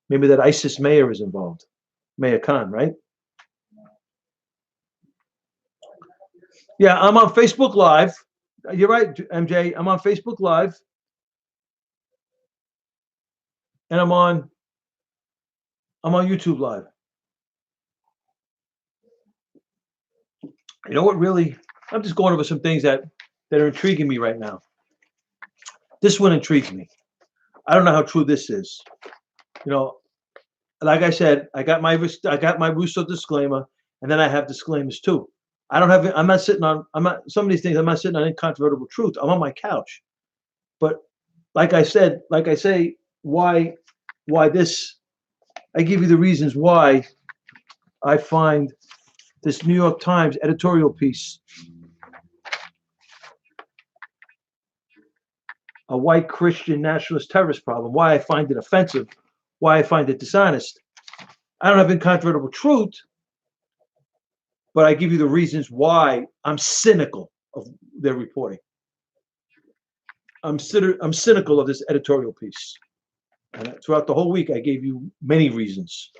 Maybe that ISIS mayor is involved, Mayor Khan, right? Yeah, I'm on Facebook Live. You're right, MJ. I'm on Facebook Live, and I'm on YouTube Live. You know what? Really, I'm just going over some things that are intriguing me right now. This one intrigues me. I don't know how true this is. You know, like I said, I got my Russo disclaimer, and then I have disclaimers too. I don't have. I'm not sitting on. I'm not some of these things. I'm not sitting on incontrovertible truth. I'm on my couch. But like I say, why this? I give you the reasons why I find this New York Times editorial piece, a white Christian nationalist terrorist problem, why I find it offensive, why I find it dishonest. I don't have incontrovertible truth, but I give you the reasons why I'm cynical of their reporting. I'm cynical of this editorial piece. And throughout the whole week, I gave you many reasons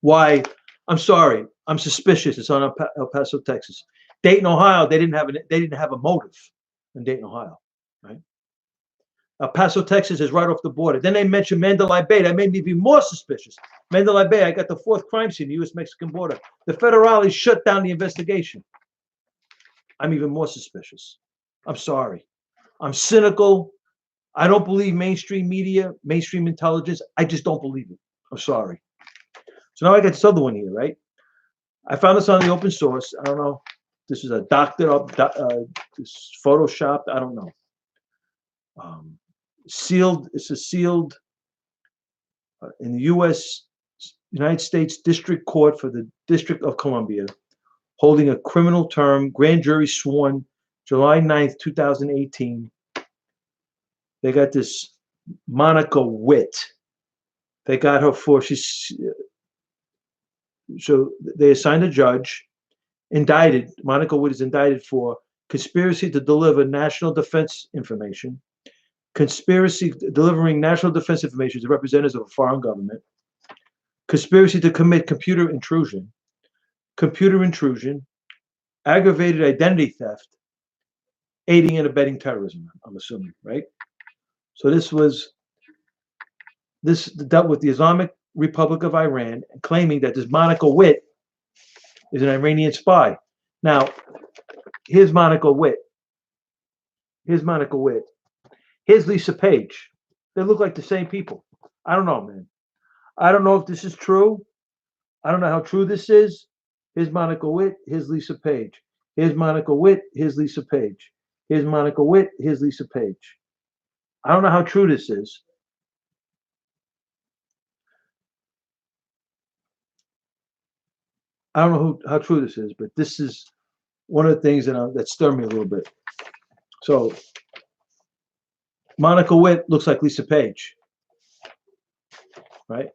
why. I'm sorry. I'm suspicious. It's on El Paso, Texas. Dayton, Ohio. They didn't have a motive in Dayton, Ohio, right? El Paso, Texas is right off the border. Then they mentioned Mandalay Bay. That made me be more suspicious. Mandalay Bay, I got the fourth crime scene, the U.S.-Mexican border. The federales shut down the investigation. I'm even more suspicious. I'm sorry. I'm cynical. I don't believe mainstream media, mainstream intelligence. I just don't believe it. I'm sorry. So now I got this other one here, right? I found this on the open source. I don't know. This is a doctored up, this photoshopped. I don't know. Sealed. It's a sealed in the U.S. United States District Court for the District of Columbia, holding a criminal term. Grand jury sworn July 9th, 2018. They got this Monica Witt. They got her for so they assigned a judge, indicted. Monica Witt is indicted for conspiracy to deliver national defense information, conspiracy delivering national defense information to representatives of a foreign government, conspiracy to commit computer intrusion, aggravated identity theft, aiding and abetting terrorism. I'm assuming, right? So this dealt with the Islamic Republic of Iran, claiming that this Monica Witt is an Iranian spy. Now, here's Monica Witt. Here's Monica Witt. Here's Lisa Page. They look like the same people. I don't know, man. I don't know if this is true. I don't know how true this is. Here's Monica Witt. Here's Lisa Page. Here's Monica Witt. Here's Lisa Page. Here's Monica Witt. Here's Lisa Page. I don't know how true this is. I don't know how true this is, but this is one of the things that stir me a little bit. So Monica Witt looks like Lisa Page, right?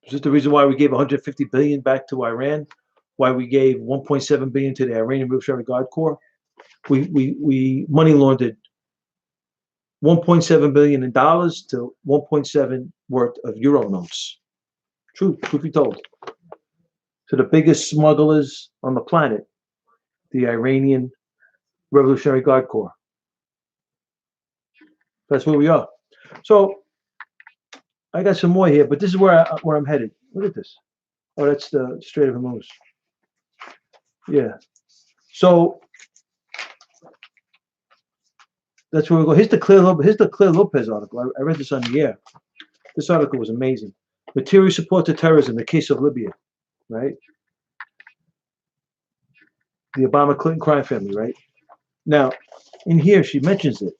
Is this the reason why we gave 150 billion back to Iran? Why we gave 1.7 billion to the Iranian Revolutionary Guard Corps? We money laundered 1.7 billion in dollars to 1.7 worth of euro notes. Truth be told. To the biggest smugglers on the planet, the Iranian Revolutionary Guard Corps. That's where we are. So I got some more here, but this is where I'm headed. Look at this. Oh, that's the Strait of Hormuz. Yeah. So that's where we go. Here's the Claire Lopez article. I read this on the air. This article was amazing. Material support to terrorism, the case of Libya, right? The Obama-Clinton crime family, right? Now, in here, she mentions it.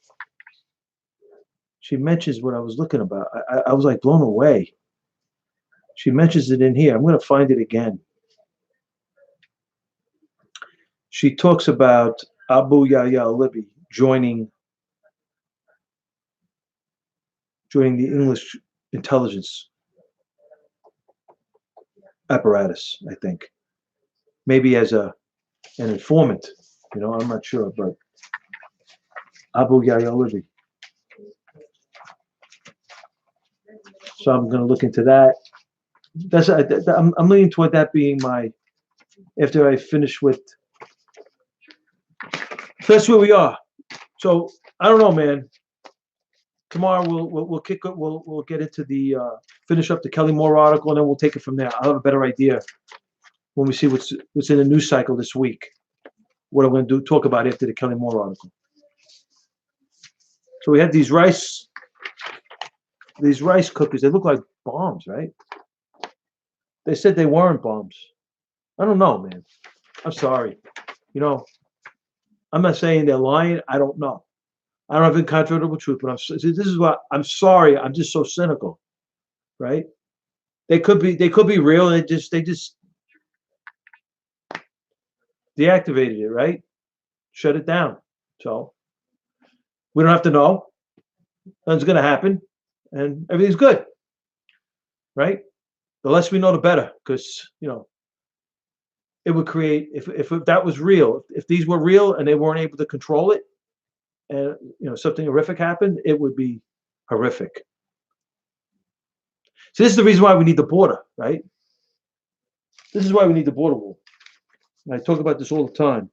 She mentions what I was looking about. I was like blown away. She mentions it in here. I'm going to find it again. She talks about Abu Yahya al-Libi joining the English intelligence apparatus, I think. Maybe as an informant, I'm not sure, but Abu Yahya al-Libi. So I'm going to look into that. I'm leaning toward that being my after I finish with. So that's where we are. So I don't know, man. Tomorrow we'll kick it. We'll get into the finish up the Kelly Moore article, and then we'll take it from there. I'll have a better idea when we see what's in the news cycle this week. What I'm going to talk about after the Kelly Moore article. So we have these rice cookies. They look like bombs, right? They said they weren't bombs. I don't know, man. I'm sorry. I'm not saying they're lying. I don't know. I don't have incontrovertible truth, but this is what I'm sorry. I'm just so cynical, right? They could be real, and they just deactivated it, right? Shut it down. So we don't have to know. Nothing's going to happen, and everything's good, right? The less we know, the better, because it would create if that was real, if these were real and they weren't able to control it, and something horrific happened, it would be horrific. So this is the reason why we need the border, right? This is why we need the border wall. And I talk about this all the time.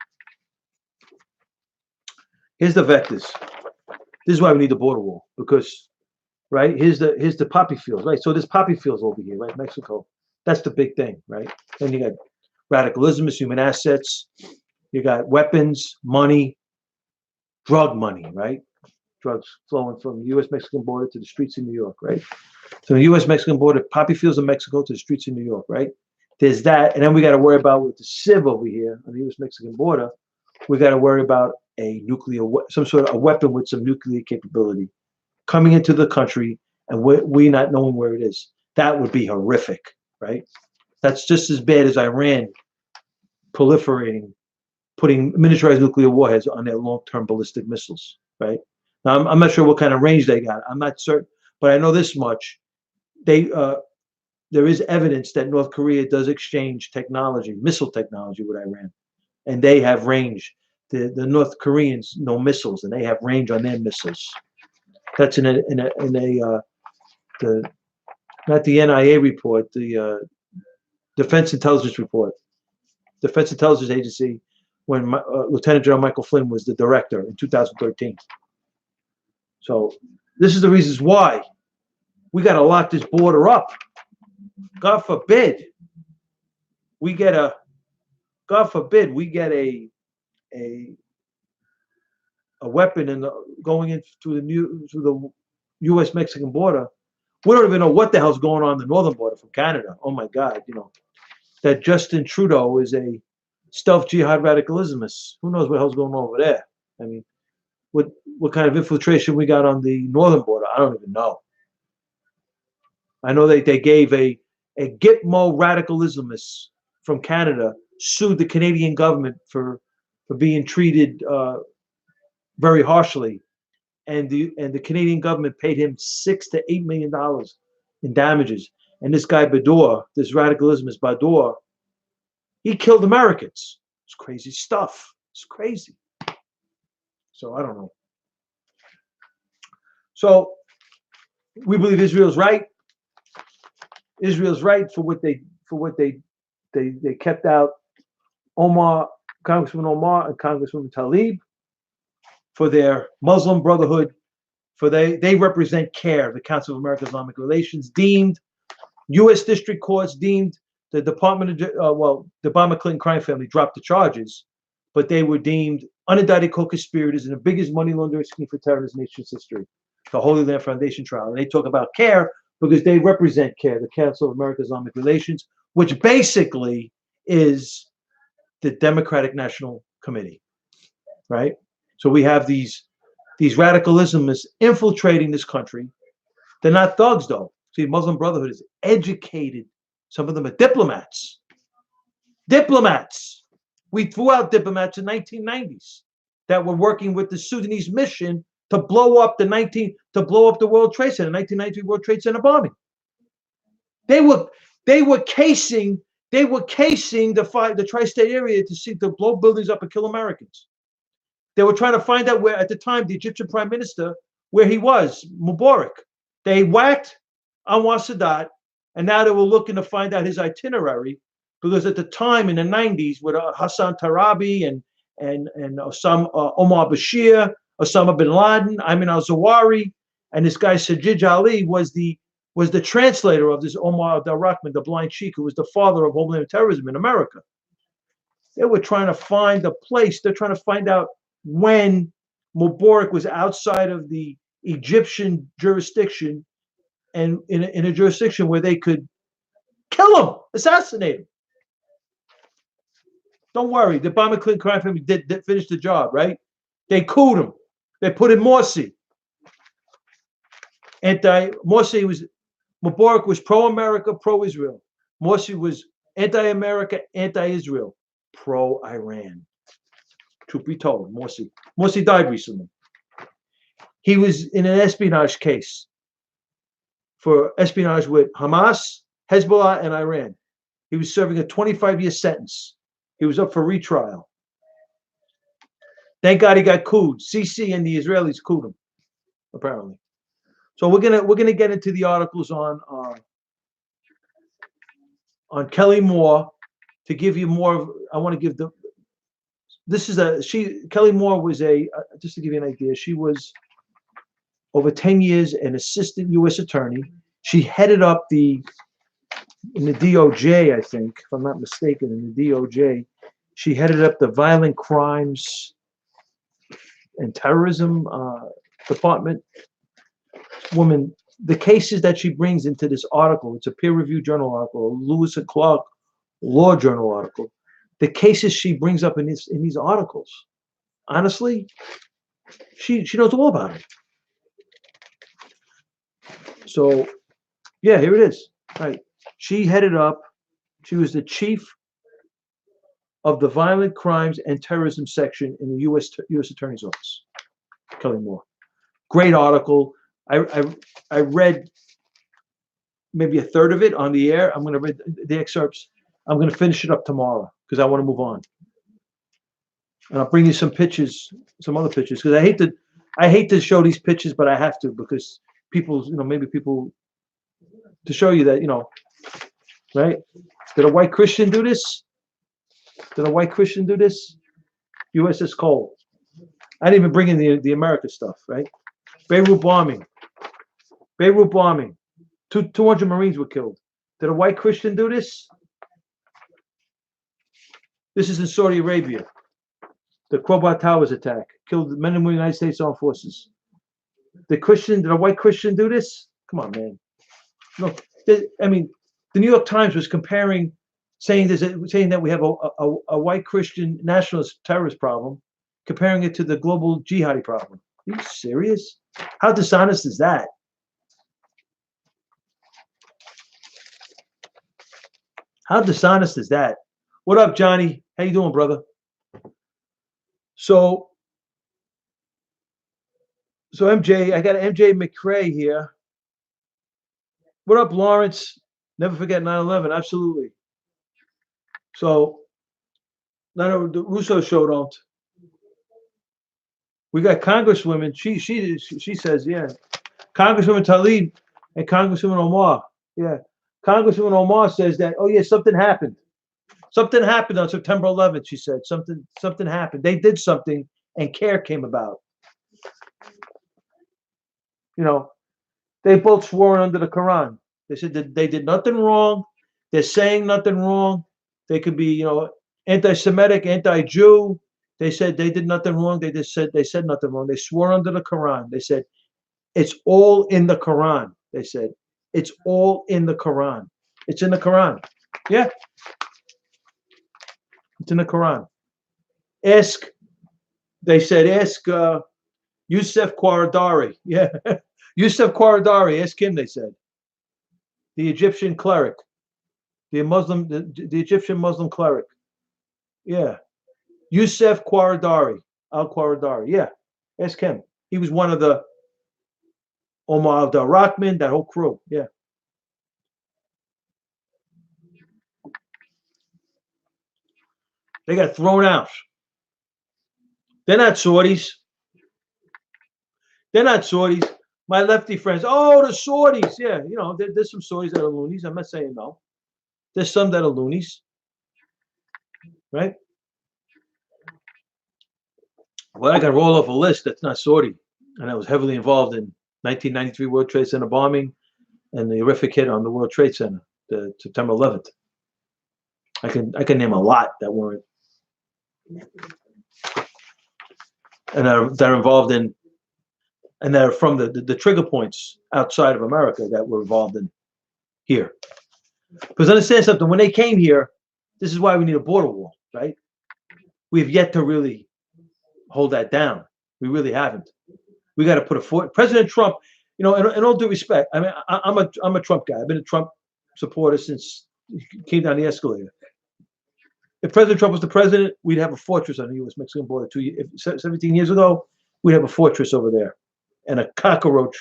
Here's the vectors. This is why we need the border wall, because, right, here's the poppy fields, right? So there's poppy fields over here, right? Mexico. That's the big thing, right? Then you got radicalism, human assets. You got weapons, money, drug money, right? Drugs flowing from the U.S.-Mexican border to the streets in New York, right? So the U.S.-Mexican border, poppy fields in Mexico to the streets in New York, right? There's that, and then we got to worry about with the civ over here on the U.S.-Mexican border. We got to worry about some sort of a weapon with some nuclear capability coming into the country, and we not knowing where it is. That would be horrific, right? That's just as bad as Iran proliferating, putting miniaturized nuclear warheads on their long-term ballistic missiles, right? Now, I'm not sure what kind of range they got. I'm not certain, but I know this much. There is evidence that North Korea does exchange technology, missile technology, with Iran, and they have range. The North Koreans know missiles, and they have range on their missiles. That's in not the NIA report, the Defense Intelligence Report, Defense Intelligence Agency, when Lieutenant General Michael Flynn was the director in 2013. So this is the reasons why we got to lock this border up. God forbid we get a weapon going in through the U.S. Mexican border. We don't even know what the hell's going on the northern border from Canada. Oh my God, that Justin Trudeau is a stealth jihad radicalismist. Who knows what the hell's going on over there? I mean, what kind of infiltration we got on the northern border? I don't even know. I know they gave a Gitmo radicalismist from Canada sued the Canadian government for being treated very harshly, and the Canadian government paid him $6 to $8 million in damages. And this guy Bador, this radicalismist Bador, he killed Americans. It's crazy stuff. It's crazy. So I don't know. So we believe Israel's right. Israel's right for what they kept out Congressman Omar and Congresswoman Tlaib for their Muslim Brotherhood, for they represent CARE, the Council of American-Islamic Relations, deemed U.S. district courts deemed the Department of the Obama-Clinton crime family dropped the charges, but they were deemed unindicted co-conspirators in the biggest money laundering scheme for terror in this nation's history, the Holy Land Foundation trial. And they talk about CARE because they represent CARE, the Council of American-Islamic Relations, which basically is the Democratic National Committee, right? So we have these radicalisms infiltrating this country. They're not thugs, though. See, Muslim Brotherhood is educated. Some of them are diplomats. Diplomats. We threw out diplomats in 1990s that were working with the Sudanese mission to blow up the World Trade Center, 1993 World Trade Center bombing. They were casing the tri-state area to blow buildings up and kill Americans. They were trying to find out where, at the time, the Egyptian prime minister, where he was, Mubarak. They whacked Anwar Sadat, and now they were looking to find out his itinerary because at the time in the 90s with Hassan Tarabi and Omar Bashir, Osama bin Laden, Ayman al-Zawahiri, and this guy Sajid Ali was the translator of this Omar al-Rahman, the blind sheik, who was the father of homeland terrorism in America. They were trying to find a place. They're trying to find out when Mubarak was outside of the Egyptian jurisdiction and in a jurisdiction where they could kill him, assassinate him. Don't worry, the Obama Clinton crime family did finish the job, right? They couped him. They put in Morsi. Morsi was Mubarak was pro-America, pro-Israel. Morsi was anti-America, anti-Israel, pro-Iran. Truth be told, Morsi died recently. He was in an espionage case for espionage with Hamas, Hezbollah, and Iran. He was serving a 25-year sentence. He was up for retrial. Thank God he got couped. Sisi and the Israelis couped him, apparently. So we're gonna get into the articles on Kelly Moore to give you more. I want to give the. This is Kelly Moore was just to give you an idea. She was over 10 years an assistant U.S. attorney. She headed up in the DOJ, I think, if I'm not mistaken, in the DOJ. She headed up the Violent Crimes and Terrorism Department. Woman, the cases that she brings into this article, it's a peer-reviewed journal article, a Lewis and Clark Law Journal article. The cases she brings up in these articles, honestly, she knows all about it. So, yeah, here it is. Right. She was the chief of the Violent Crimes and Terrorism section in the U.S. Attorney's Office. Kelly Moore. Great article. I read maybe a third of it on the air. I'm going to read the excerpts. I'm going to finish it up tomorrow because I want to move on. And I'll bring you some pictures, some other pictures, because I hate to show these pictures, but I have to because maybe people to show you that, right? Did a white Christian do this? USS Cole. I didn't even bring in the America stuff, right? Beirut bombing. 200 Marines were killed. Did a white Christian do this? This is in Saudi Arabia. The Khobar Towers attack killed men and women of the United States Armed Forces. Did a white Christian do this? Come on, man. No, the New York Times was saying that we have a white Christian nationalist terrorist problem, comparing it to the global jihadi problem. Are you serious? How dishonest is that? How dishonest is that? What up, Johnny? How you doing, brother? So MJ, I got MJ McCrae here. What up, Lawrence? Never forget 9/11. Absolutely. So, the Russo show don't. We got Congresswomen. She says, yeah. Congresswoman Tlaib and Congresswoman Omar. Yeah. Congresswoman Omar says that, oh yeah, something happened. Something happened on September 11th, she said. Something happened. They did something and CARE came about. They both swore under the Quran. They said that they did nothing wrong. They're saying nothing wrong. They could be, anti-Semitic, anti-Jew. They said they did nothing wrong. They said nothing wrong. They swore under the Quran. They said, it's all in the Quran. They said, it's all in the Quran. It's in the Quran. Yeah. It's in the Quran. Ask Youssef Qaradari. Yeah. Youssef Qaradari. Ask him, they said. The Egyptian cleric. The Egyptian Muslim cleric. Yeah. Youssef Qaradari. Al-Qaradari. Yeah. Ask him. He was one of the Omar al-Rahman, that whole crew. Yeah. They got thrown out. They're not Saudis. My lefty friends, oh, the Saudis. Yeah, there's some Saudis that are loonies. I'm not saying no. There's some that are loonies. right? Well, I got to roll off a list that's not Saudi, and I was heavily involved in 1993 World Trade Center bombing and the horrific hit on the World Trade Center, the September 11th. I can name a lot that weren't and that are involved in and that are from the trigger points outside of America that were involved in here. Because understand something, when they came here, this is why we need a border wall, right? We have yet to really hold that down. We really haven't. We got to put a foot. President Trump, in all due respect, I mean, I'm a Trump guy. I've been a Trump supporter since he came down the escalator. If President Trump was the president, we'd have a fortress on the U.S.-Mexican border. 17 years ago, we'd have a fortress over there, and a cockroach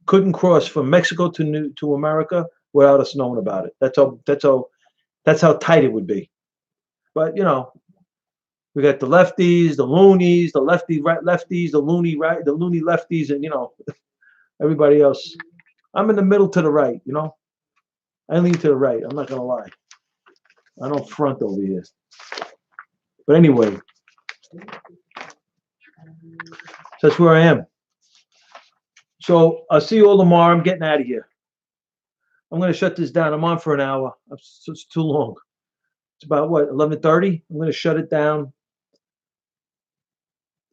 couldn't cross from Mexico to America without us knowing about it. That's how tight it would be. But we got the lefties, the loonies, the lefties, the loony lefties, and everybody else. I'm in the middle to the right. I lean to the right. I'm not gonna lie. I don't front over here. But anyway, that's where I am. So I'll see you all tomorrow. I'm getting out of here. I'm going to shut this down. I'm on for an hour. It's too long. It's about, 11:30? I'm going to shut it down.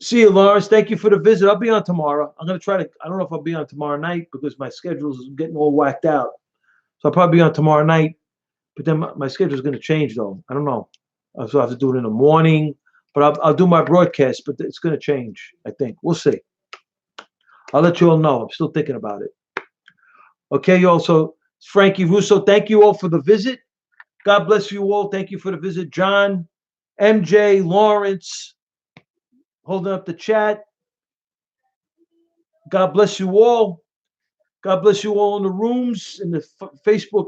See you, Lawrence. Thank you for the visit. I'll be on tomorrow. I'm going to try to, I don't know if I'll be on tomorrow night because my schedule is getting all whacked out. So I'll probably be on tomorrow night. But then my schedule is going to change, though. I don't know. So I have to do it in the morning. But I'll do my broadcast, but it's going to change, I think. We'll see. I'll let you all know. I'm still thinking about it. Okay, y'all. So Frankie Russo, thank you all for the visit. God bless you all. Thank you for the visit. John, MJ, Lawrence, holding up the chat. God bless you all. God bless you all in the rooms, in the Facebook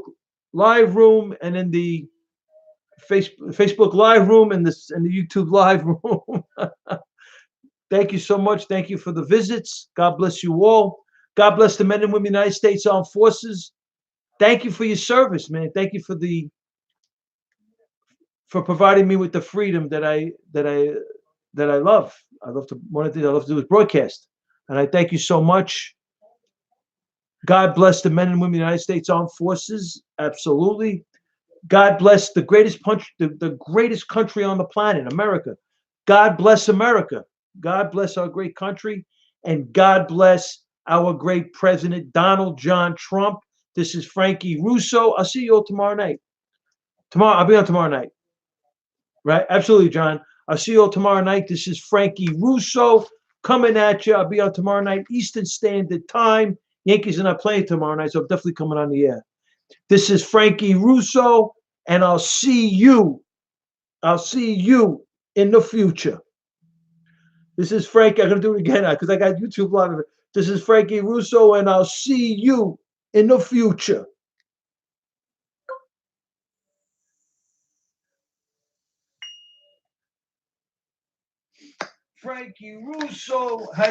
live room, and in the Facebook live room, and the YouTube live room. Thank you so much. Thank you for the visits. God bless you all. God bless the men and women of the United States Armed Forces. Thank you for your service, man. Thank you for providing me with the freedom that I love. One of the things I love to do is broadcast. And I thank you so much. God bless the men and women of the United States Armed Forces. Absolutely. God bless the greatest country on the planet, America. God bless America. God bless our great country. And God bless our great president, Donald John Trump. This is Frankie Russo. I'll see you all tomorrow night. I'll be on tomorrow night. Right? Absolutely, John. I'll see you all tomorrow night. This is Frankie Russo coming at you. I'll be on tomorrow night, Eastern Standard Time. Yankees are not playing tomorrow night, so I'm definitely coming on the air. This is Frankie Russo, and I'll see you. I'll see you in the future. This is Frankie. I'm going to do it again because I got YouTube live. This is Frankie Russo, and I'll see you in the future. Frankie Russo.